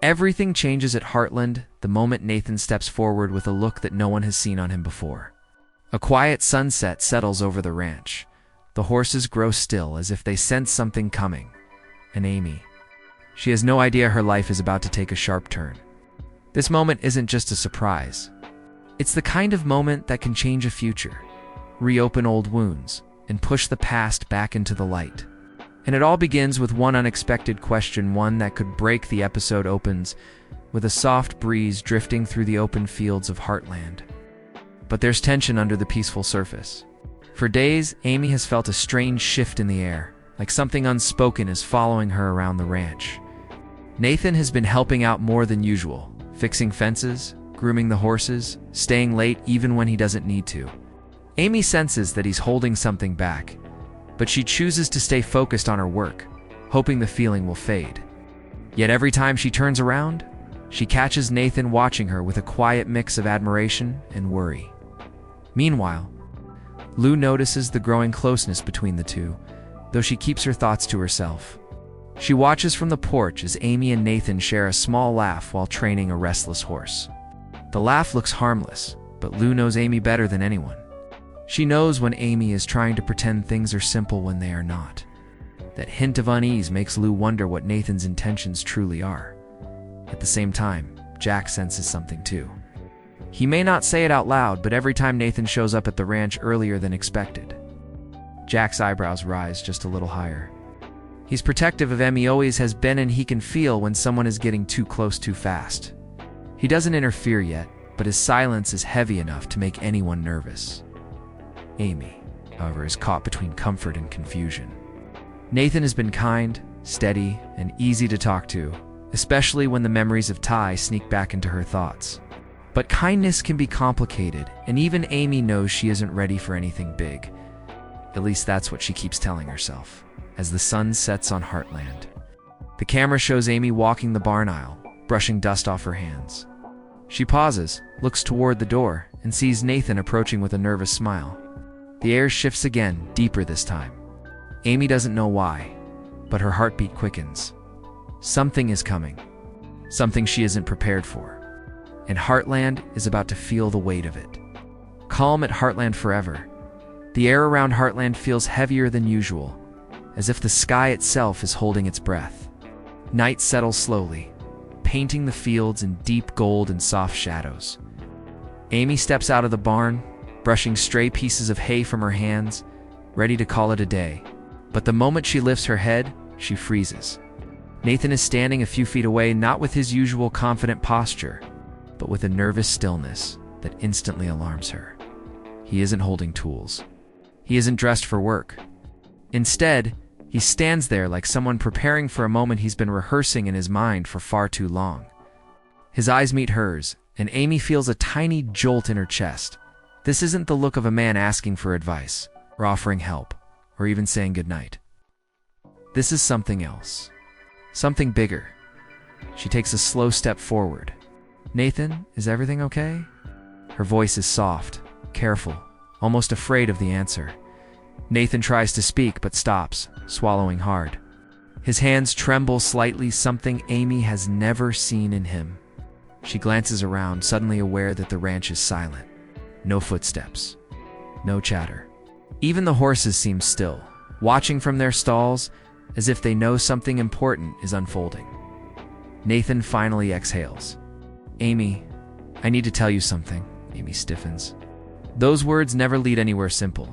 Everything changes at Heartland the moment Nathan steps forward with a look that no one has seen on him before. A quiet sunset settles over the ranch. The horses grow still as if they sense something coming. And Amy. She has no idea her life is about to take a sharp turn. This moment isn't just a surprise. It's the kind of moment that can change a future, reopen old wounds, and push the past back into the light. And it all begins with one unexpected question, one that could break. The episode opens with a soft breeze drifting through the open fields of Heartland. But there's tension under the peaceful surface. For days, Amy has felt a strange shift in the air, like something unspoken is following her around the ranch. Nathan has been helping out more than usual, fixing fences, grooming the horses, staying late even when he doesn't need to. Amy senses that he's holding something back, but she chooses to stay focused on her work, hoping the feeling will fade. Yet every time she turns around, she catches Nathan watching her with a quiet mix of admiration and worry. Meanwhile, Lou notices the growing closeness between the two, though she keeps her thoughts to herself. She watches from the porch as Amy and Nathan share a small laugh while training a restless horse. The laugh looks harmless, but Lou knows Amy better than anyone. She knows when Amy is trying to pretend things are simple when they are not. That hint of unease makes Lou wonder what Nathan's intentions truly are. At the same time, Jack senses something too. He may not say it out loud, but every time Nathan shows up at the ranch earlier than expected, Jack's eyebrows rise just a little higher. He's protective of Amy, always has been, and he can feel when someone is getting too close too fast. He doesn't interfere yet, but his silence is heavy enough to make anyone nervous. Amy, however, is caught between comfort and confusion. Nathan has been kind, steady, and easy to talk to, especially when the memories of Ty sneak back into her thoughts. But kindness can be complicated, and even Amy knows she isn't ready for anything big. At least that's what she keeps telling herself, as the sun sets on Heartland. The camera shows Amy walking the barn aisle, brushing dust off her hands. She pauses, looks toward the door, and sees Nathan approaching with a nervous smile. The air shifts again, deeper this time. Amy doesn't know why, but her heartbeat quickens. Something is coming. Something she isn't prepared for. And Heartland is about to feel the weight of it. Calm at Heartland forever. The air around Heartland feels heavier than usual, as if the sky itself is holding its breath. Night settles slowly, painting the fields in deep gold and soft shadows. Amy steps out of the barn, brushing stray pieces of hay from her hands, ready to call it a day. But the moment she lifts her head, she freezes. Nathan is standing a few feet away, not with his usual confident posture, but with a nervous stillness that instantly alarms her. He isn't holding tools. He isn't dressed for work. Instead, he stands there like someone preparing for a moment he's been rehearsing in his mind for far too long. His eyes meet hers, and Amy feels a tiny jolt in her chest. This isn't the look of a man asking for advice, or offering help, or even saying goodnight. This is something else. Something bigger. She takes a slow step forward. "Nathan, is everything okay?" Her voice is soft, careful, almost afraid of the answer. Nathan tries to speak but stops, swallowing hard. His hands tremble slightly, something Amy has never seen in him. She glances around, suddenly aware that the ranch is silent. No footsteps. No chatter. Even the horses seem still, watching from their stalls as if they know something important is unfolding. Nathan finally exhales. "Amy, I need to tell you something." Amy stiffens. Those words never lead anywhere simple.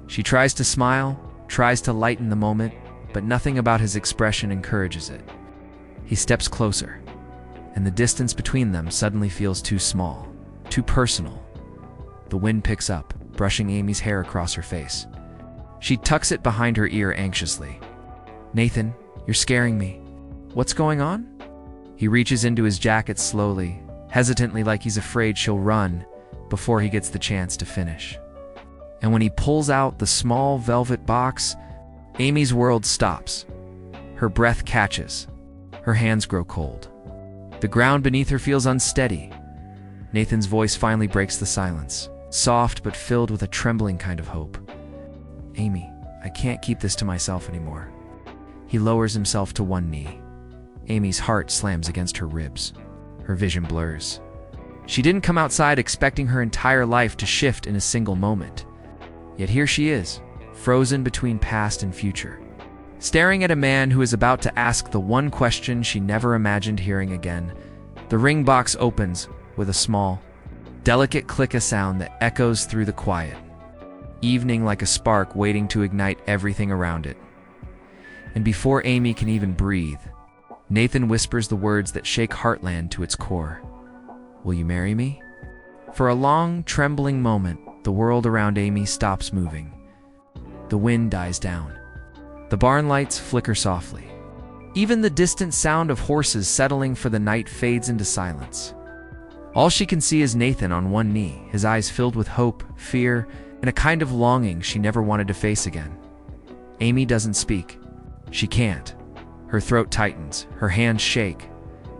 She tries to smile, tries to lighten the moment, but nothing about his expression encourages it. He steps closer, and the distance between them suddenly feels too small, too personal. The wind picks up, brushing Amy's hair across her face. She tucks it behind her ear anxiously. "Nathan, you're scaring me. What's going on?" He reaches into his jacket slowly, hesitantly, like he's afraid she'll run before he gets the chance to finish. And when he pulls out the small velvet box, Amy's world stops. Her breath catches. Her hands grow cold. The ground beneath her feels unsteady. Nathan's voice finally breaks the silence, soft but filled with a trembling kind of hope. "Amy, I can't keep this to myself anymore." He lowers himself to one knee. Amy's heart slams against her ribs. Her vision blurs. She didn't come outside expecting her entire life to shift in a single moment. Yet here she is, frozen between past and future, staring at a man who is about to ask the one question she never imagined hearing again. The ring box opens with a small, delicate click sound that echoes through the quiet evening like a spark waiting to ignite everything around it. And before Amy can even breathe, Nathan whispers the words that shake Heartland to its core. Will you marry me? For a long, trembling moment, the world around Amy stops moving. The wind dies down. The barn lights flicker softly. Even the distant sound of horses settling for the night fades into silence. All she can see is Nathan on one knee, his eyes filled with hope, fear, and a kind of longing she never wanted to face again. Amy doesn't speak. She can't. Her throat tightens, her hands shake,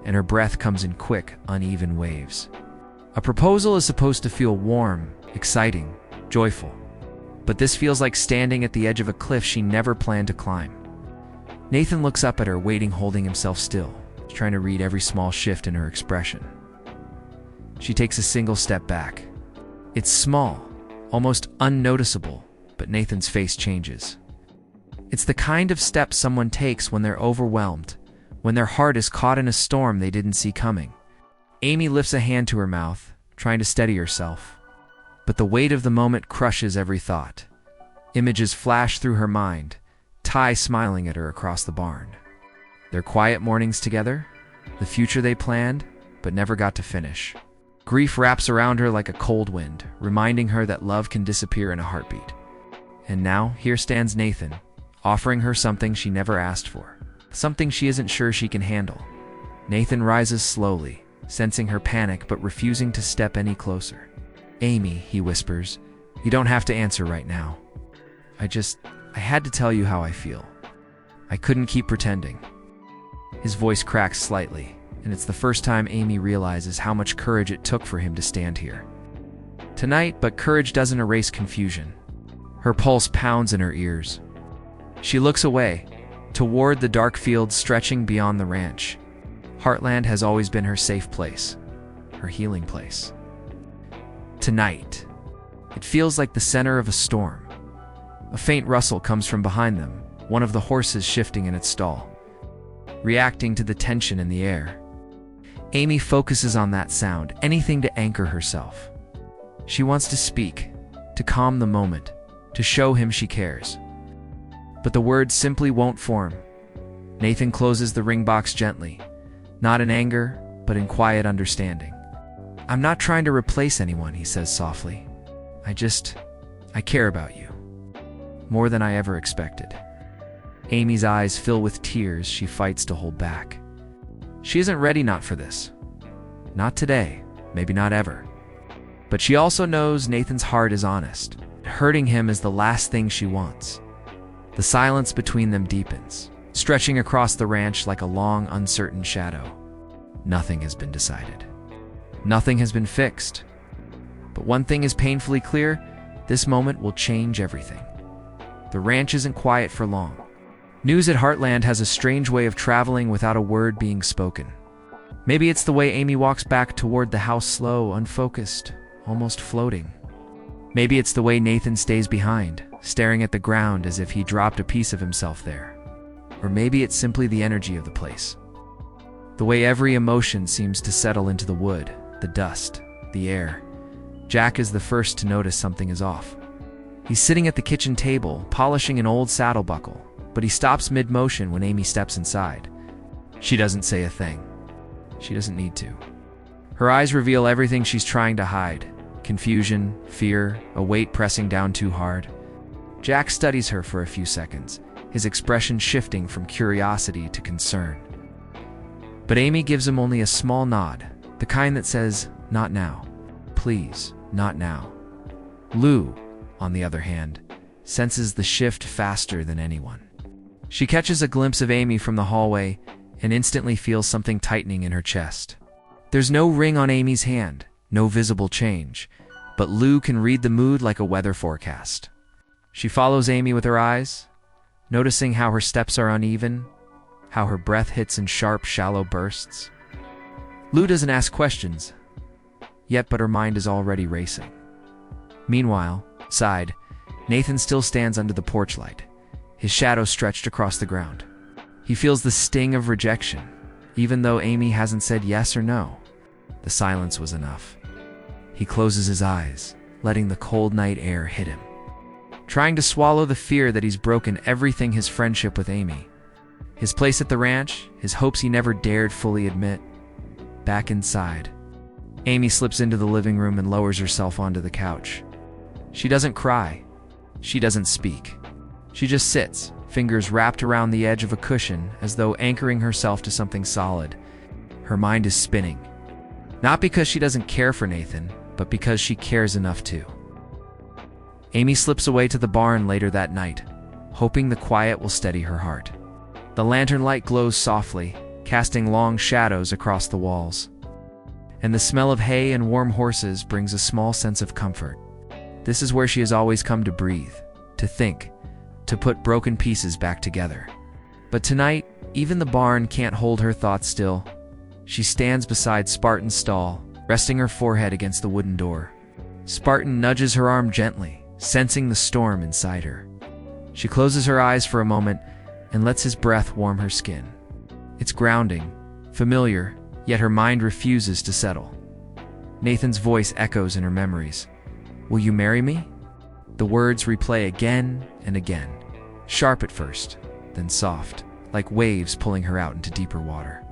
and her breath comes in quick, uneven waves. A proposal is supposed to feel warm, exciting, joyful. But this feels like standing at the edge of a cliff she never planned to climb. Nathan looks up at her, waiting, holding himself still, trying to read every small shift in her expression. She takes a single step back. It's small, almost unnoticeable, but Nathan's face changes. It's the kind of step someone takes when they're overwhelmed, when their heart is caught in a storm they didn't see coming. Amy lifts a hand to her mouth, trying to steady herself. But the weight of the moment crushes every thought. Images flash through her mind, Ty smiling at her across the barn. Their quiet mornings together, the future they planned, but never got to finish. Grief wraps around her like a cold wind, reminding her that love can disappear in a heartbeat. And now, here stands Nathan, offering her something she never asked for, something she isn't sure she can handle. Nathan rises slowly, sensing her panic but refusing to step any closer. Amy, he whispers, you don't have to answer right now. I had to tell you how I feel. I couldn't keep pretending. His voice cracks slightly, and it's the first time Amy realizes how much courage it took for him to stand here tonight, but courage doesn't erase confusion. Her pulse pounds in her ears. She looks away, toward the dark fields stretching beyond the ranch. Heartland has always been her safe place, her healing place. Tonight, it feels like the center of a storm. A faint rustle comes from behind them, one of the horses shifting in its stall, reacting to the tension in the air. Amy focuses on that sound, anything to anchor herself. She wants to speak, to calm the moment, to show him she cares. But the words simply won't form. Nathan closes the ring box gently, not in anger, but in quiet understanding. I'm not trying to replace anyone, he says softly. I care about you. More than I ever expected. Amy's eyes fill with tears she fights to hold back. She isn't ready not for this. Not today, maybe not ever. But she also knows Nathan's heart is honest. Hurting him is the last thing she wants. The silence between them deepens, stretching across the ranch like a long, uncertain shadow. Nothing has been decided. Nothing has been fixed. But one thing is painfully clear, this moment will change everything. The ranch isn't quiet for long. News at Heartland has a strange way of traveling without a word being spoken. Maybe it's the way Amy walks back toward the house, slow, unfocused, almost floating. Maybe it's the way Nathan stays behind, staring at the ground as if he dropped a piece of himself there. Or maybe it's simply the energy of the place. The way every emotion seems to settle into the wood, the dust, the air. Jack is the first to notice something is off. He's sitting at the kitchen table, polishing an old saddle buckle, but he stops mid-motion when Amy steps inside. She doesn't say a thing. She doesn't need to. Her eyes reveal everything she's trying to hide. Confusion, fear, a weight pressing down too hard. Jack studies her for a few seconds, his expression shifting from curiosity to concern. But Amy gives him only a small nod, the kind that says, not now. Please, not now. Lou, on the other hand, senses the shift faster than anyone. She catches a glimpse of Amy from the hallway and instantly feels something tightening in her chest. There's no ring on Amy's hand, no visible change, but Lou can read the mood like a weather forecast. She follows Amy with her eyes, noticing how her steps are uneven, how her breath hits in sharp, shallow bursts. Lou doesn't ask questions, yet but her mind is already racing. Meanwhile, outside, Nathan still stands under the porch light, his shadow stretched across the ground. He feels the sting of rejection, even though Amy hasn't said yes or no. The silence was enough. He closes his eyes, letting the cold night air hit him, trying to swallow the fear that he's broken everything: his friendship with Amy, his place at the ranch, his hopes he never dared fully admit. Back inside, Amy slips into the living room and lowers herself onto the couch. She doesn't cry. She doesn't speak. She just sits, fingers wrapped around the edge of a cushion as though anchoring herself to something solid. Her mind is spinning. Not because she doesn't care for Nathan, but because she cares enough to. Amy slips away to the barn later that night, hoping the quiet will steady her heart. The lantern light glows softly, casting long shadows across the walls. And the smell of hay and warm horses brings a small sense of comfort. This is where she has always come to breathe, to think, to put broken pieces back together. But tonight, even the barn can't hold her thoughts still. She stands beside Spartan's stall, resting her forehead against the wooden door. Spartan nudges her arm gently, sensing the storm inside her. She closes her eyes for a moment and lets his breath warm her skin. It's grounding, familiar, yet her mind refuses to settle. Nathan's voice echoes in her memories. "Will you marry me?" The words replay again and again, sharp at first, then soft, like waves pulling her out into deeper water.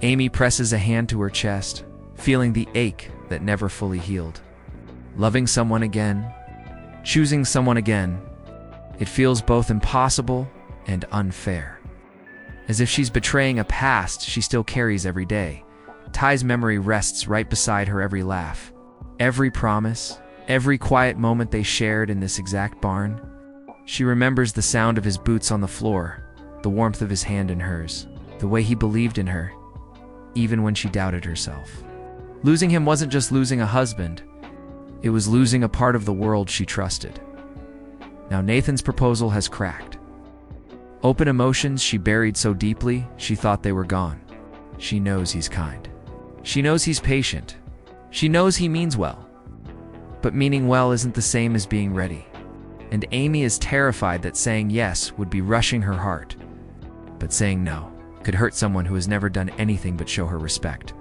Amy presses a hand to her chest, feeling the ache that never fully healed. Loving someone again, choosing someone again, it feels both impossible and unfair. As if she's betraying a past she still carries every day. Ty's memory rests right beside her every laugh, every promise, every quiet moment they shared in this exact barn. She remembers the sound of his boots on the floor, the warmth of his hand in hers, the way he believed in her, even when she doubted herself. Losing him wasn't just losing a husband, it was losing a part of the world she trusted. Now Nathan's proposal has cracked. Open emotions she buried so deeply she thought they were gone. She knows he's kind. She knows he's patient. She knows he means well. But meaning well isn't the same as being ready. And Amy is terrified that saying yes would be rushing her heart. But saying no could hurt someone who has never done anything but show her respect.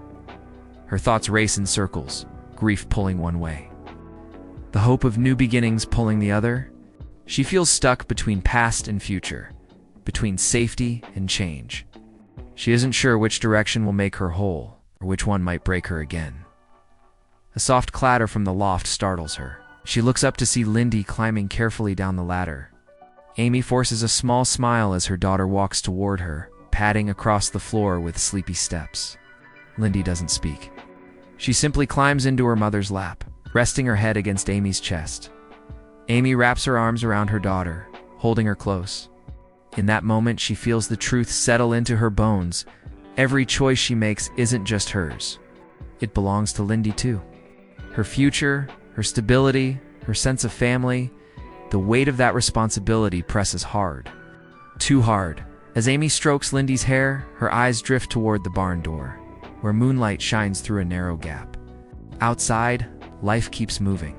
Her thoughts race in circles, grief pulling one way, the hope of new beginnings pulling the other. She feels stuck between past and future, between safety and change. She isn't sure which direction will make her whole, or which one might break her again. A soft clatter from the loft startles her. She looks up to see Lyndy climbing carefully down the ladder. Amy forces a small smile as her daughter walks toward her, padding across the floor with sleepy steps. Lyndy doesn't speak. She simply climbs into her mother's lap, resting her head against Amy's chest. Amy wraps her arms around her daughter, holding her close. In that moment, she feels the truth settle into her bones. Every choice she makes isn't just hers. It belongs to Lyndy too. Her future, her stability, her sense of family, the weight of that responsibility presses hard. Too hard. As Amy strokes Lyndy's hair, her eyes drift toward the barn door, where moonlight shines through a narrow gap. Outside, life keeps moving.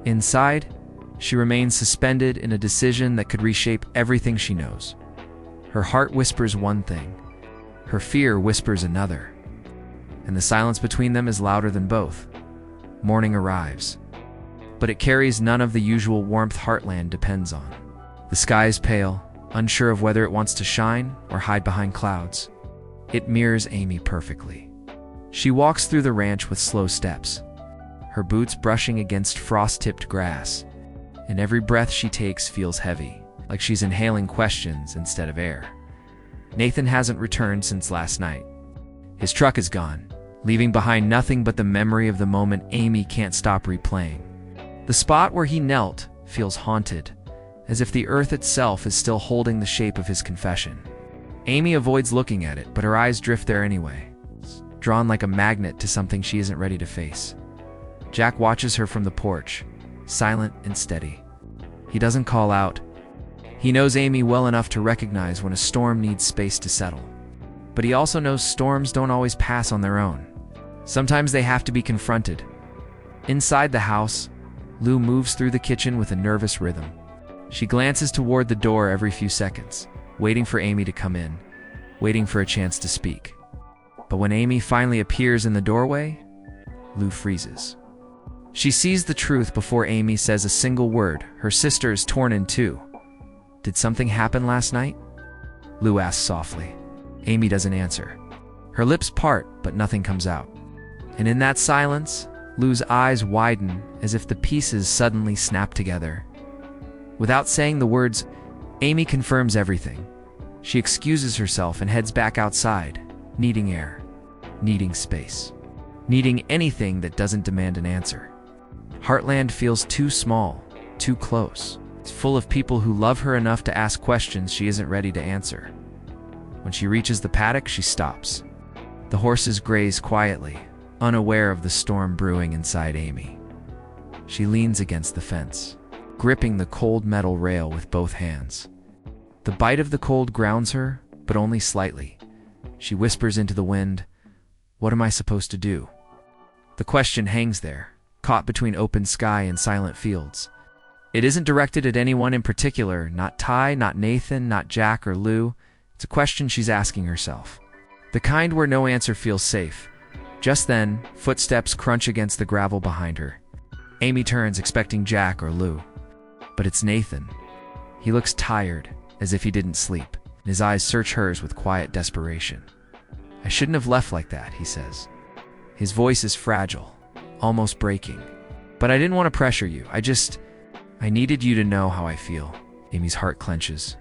Inside, she remains suspended in a decision that could reshape everything she knows. Her heart whispers one thing, her fear whispers another, and the silence between them is louder than both. Morning arrives, but it carries none of the usual warmth Heartland depends on. The sky is pale, unsure of whether it wants to shine or hide behind clouds. It mirrors Amy perfectly. She walks through the ranch with slow steps, her boots brushing against frost-tipped grass, and every breath she takes feels heavy, like she's inhaling questions instead of air. Nathan hasn't returned since last night. His truck is gone, leaving behind nothing but the memory of the moment Amy can't stop replaying. The spot where he knelt feels haunted, as if the earth itself is still holding the shape of his confession. Amy avoids looking at it, but her eyes drift there anyway, drawn like a magnet to something she isn't ready to face. Jack watches her from the porch, silent and steady. He doesn't call out, He knows Amy well enough to recognize when a storm needs space to settle. But he also knows storms don't always pass on their own. Sometimes they have to be confronted. Inside the house, Lou moves through the kitchen with a nervous rhythm. She glances toward the door every few seconds, waiting for Amy to come in, waiting for a chance to speak. But when Amy finally appears in the doorway, Lou freezes. She sees the truth before Amy says a single word. Her sister is torn in two. Did something happen last night? Lou asks softly. Amy doesn't answer. Her lips part, but nothing comes out. And in that silence, Lou's eyes widen as if the pieces suddenly snap together. Without saying the words, Amy confirms everything. She excuses herself and heads back outside, needing air, needing space, needing anything that doesn't demand an answer. Heartland feels too small, too close. It's full of people who love her enough to ask questions she isn't ready to answer. When she reaches the paddock, she stops. The horses graze quietly, unaware of the storm brewing inside Amy. She leans against the fence, gripping the cold metal rail with both hands. The bite of the cold grounds her, but only slightly. She whispers into the wind, "What am I supposed to do?" The question hangs there, caught between open sky and silent fields. It isn't directed at anyone in particular, not Ty, not Nathan, not Jack or Lou. It's a question she's asking herself. The kind where no answer feels safe. Just then, footsteps crunch against the gravel behind her. Amy turns, expecting Jack or Lou. But it's Nathan. He looks tired, as if he didn't sleep, and his eyes search hers with quiet desperation. "I shouldn't have left like that," he says. His voice is fragile, almost breaking. "But I didn't want to pressure you. I needed you to know how I feel." Amy's heart clenches.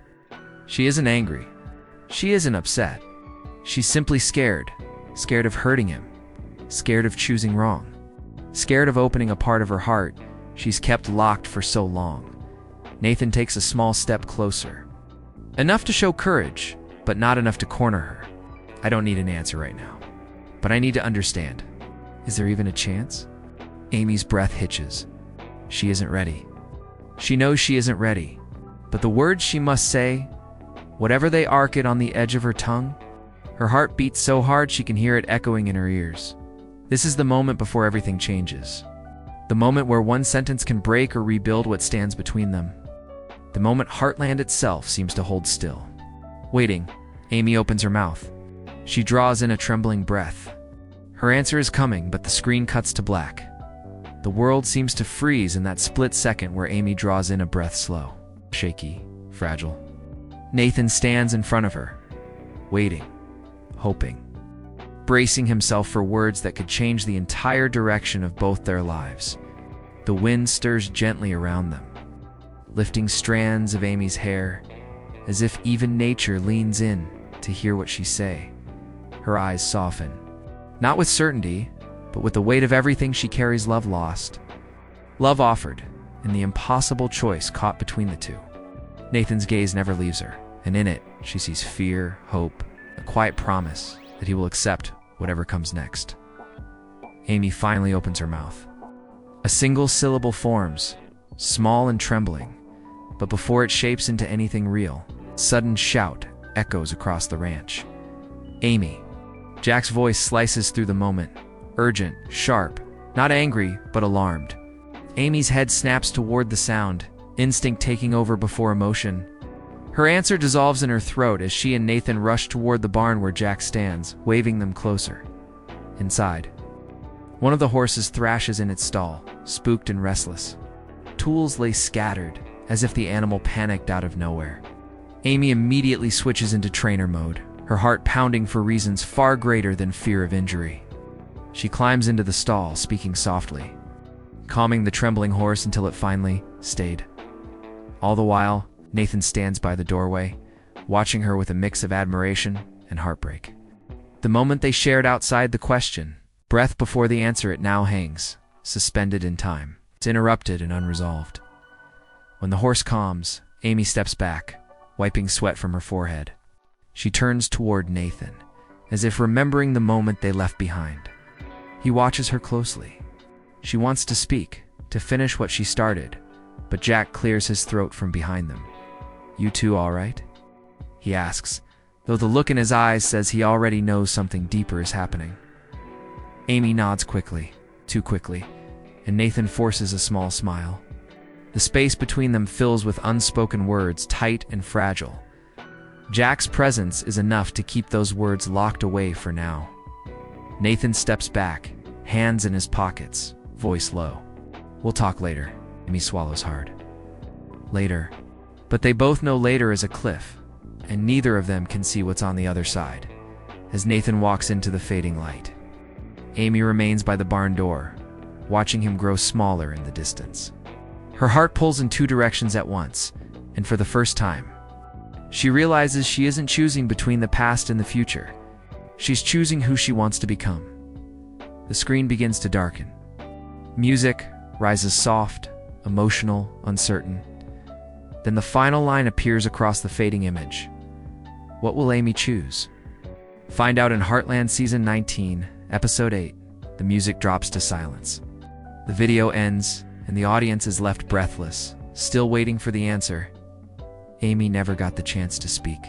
She isn't angry. She isn't upset. She's simply scared. Scared of hurting him. Scared of choosing wrong. Scared of opening a part of her heart she's kept locked for so long. Nathan takes a small step closer. Enough to show courage, but not enough to corner her. "I don't need an answer right now, but I need to understand. Is there even a chance?" Amy's breath hitches. She isn't ready. She knows she isn't ready, but the words she must say, whatever they arc it on the edge of her tongue, her heart beats so hard she can hear it echoing in her ears. This is the moment before everything changes. The moment where one sentence can break or rebuild what stands between them. The moment Heartland itself seems to hold still. Waiting, Amy opens her mouth. She draws in a trembling breath. Her answer is coming, but the screen cuts to black. The world seems to freeze in that split second where Amy draws in a breath slow, shaky, fragile. Nathan stands in front of her, waiting, hoping, bracing himself for words that could change the entire direction of both their lives. The wind stirs gently around them, lifting strands of Amy's hair, as if even nature leans in to hear what she say. Her eyes soften, not with certainty, but with the weight of everything she carries: love lost, love offered, and the impossible choice caught between the two. Nathan's gaze never leaves her, and in it, she sees fear, hope, a quiet promise that he will accept whatever comes next. Amy finally opens her mouth. A single syllable forms, small and trembling, but before it shapes into anything real, a sudden shout echoes across the ranch. "Amy!" Jack's voice slices through the moment, urgent, sharp, not angry, but alarmed. Amy's head snaps toward the sound, instinct taking over before emotion. Her answer dissolves in her throat as she and Nathan rush toward the barn where Jack stands, waving them closer. Inside, one of the horses thrashes in its stall, spooked and restless. Tools lay scattered, as if the animal panicked out of nowhere. Amy immediately switches into trainer mode, her heart pounding for reasons far greater than fear of injury. She climbs into the stall, speaking softly, calming the trembling horse until it finally stayed. All the while, Nathan stands by the doorway, watching her with a mix of admiration and heartbreak. The moment they shared outside the question, breath before the answer, it now hangs, suspended in time. It's interrupted and unresolved. When the horse calms, Amy steps back, wiping sweat from her forehead. She turns toward Nathan, as if remembering the moment they left behind. He watches her closely. She wants to speak, to finish what she started, but Jack clears his throat from behind them. "You two all right?" he asks, though the look in his eyes says he already knows something deeper is happening. Amy nods quickly, too quickly, and Nathan forces a small smile. The space between them fills with unspoken words, tight and fragile. Jack's presence is enough to keep those words locked away for now. Nathan steps back, hands in his pockets, voice low. "We'll talk later." Amy swallows hard. Later. But they both know later is a cliff, and neither of them can see what's on the other side. As Nathan walks into the fading light, Amy remains by the barn door, watching him grow smaller in the distance. Her heart pulls in two directions at once, and for the first time, she realizes she isn't choosing between the past and the future. She's choosing who she wants to become. The screen begins to darken. Music rises soft, emotional, uncertain. Then the final line appears across the fading image. What will Amy choose? Find out in Heartland Season 19, Episode 8. The music drops to silence. The video ends, and the audience is left breathless, still waiting for the answer. Amy never got the chance to speak.